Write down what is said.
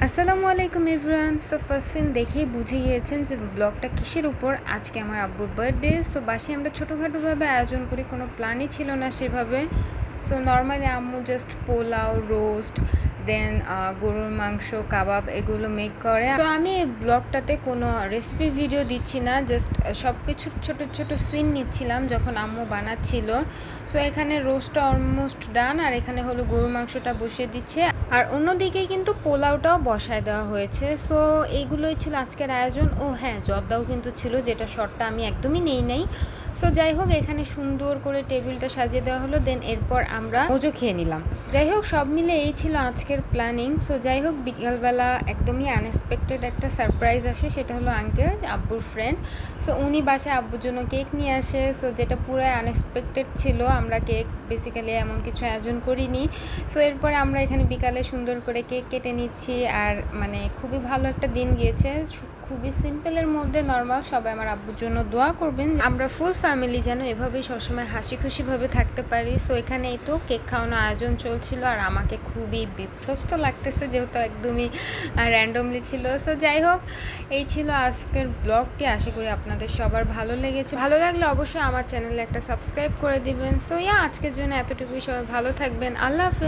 আসসালামু আলাইকুম everyone. So first scene দেখেই বুঝে গিয়েছেন যে ব্লগটা কিসের উপর। আজকে আমার আব্বুর বার্থডে। সো বাসায় আমরা ছোটোখাটোভাবে আয়োজন করি, কোনো প্ল্যানই ছিল না সেভাবে। সো নর্মালি আম্মু জাস্ট পোলাও, রোস্ট, দেন গরুর মাংস, কাবাব এগুলো মেক করে। সো আমি এই ব্লগটাতে কোনো রেসিপি ভিডিও দিচ্ছি না, জাস্ট সব কিছু ছোটো ছোটো সিন নিচ্ছিলাম যখন আম্মু বানাচ্ছিল। সো এখানে রোস্টটা অলমোস্ট ডান, আর এখানে হলো গরুর মাংসটা বসিয়ে দিচ্ছে, আর অন্যদিকে কিন্তু পোলাওটাও বসায় দেওয়া হয়েছে। সো এইগুলোই ছিল আজকের আয়োজন। ও হ্যাঁ, জর্দাও কিন্তু ছিল, যেটা শর্টটা আমি একদমই নেই। সো যাই হোক, এখানে সুন্দর করে টেবিলটা সাজিয়ে দেওয়া হলো, দেন এরপর আমরা মজো খেয়ে নিলাম। যাই হোক, সব মিলে এই ছিল আজকের প্ল্যানিং। সো যাই হোক, বিকালবেলা একদমই আনএক্সপেক্টেড একটা সারপ্রাইজ আসে, সেটা হলো আঙ্কেল, আব্বুর ফ্রেন্ড। সো উনি বাসায় আব্বুর জন্য কেক নিয়ে আসে। সো যেটা পুরো আনএক্সপেক্টেড ছিল, আমরা কেক বেসিক্যালি এমন কিছু আয়োজন করিনি। সো এরপরে আমরা এখানে বিকালে সুন্দর করে কেক কেটে নিচ্ছি, আর মানে খুবই ভালো একটা দিন গিয়েছে, খুবই সিম্পলের মধ্যে নর্মাল। সবাই আমার আব্বুর জন্য দোয়া করবেন, আমরা ফুল ফ্যামিলি যেন এভাবেই সবসময় হাসি খুশিভাবে থাকতে পারি। সো এখানে এই তো কেক খাওয়ানোর আয়োজন চলছিল, আর আমাকে খুবই বিধ্বস্ত লাগতেছে যেহেতু একদমই র্যান্ডমলি ছিল। সো যাই হোক, এই ছিল আজকের ব্লগটি। আশা করি আপনাদের সবার ভালো লেগেছে। ভালো লাগলে অবশ্যই আমার চ্যানেলে একটা সাবস্ক্রাইব করে দিবেন। সো আজকের জন্য এতটুকুই। সবাই ভালো থাকবেন। আল্লাহ হাফেজ।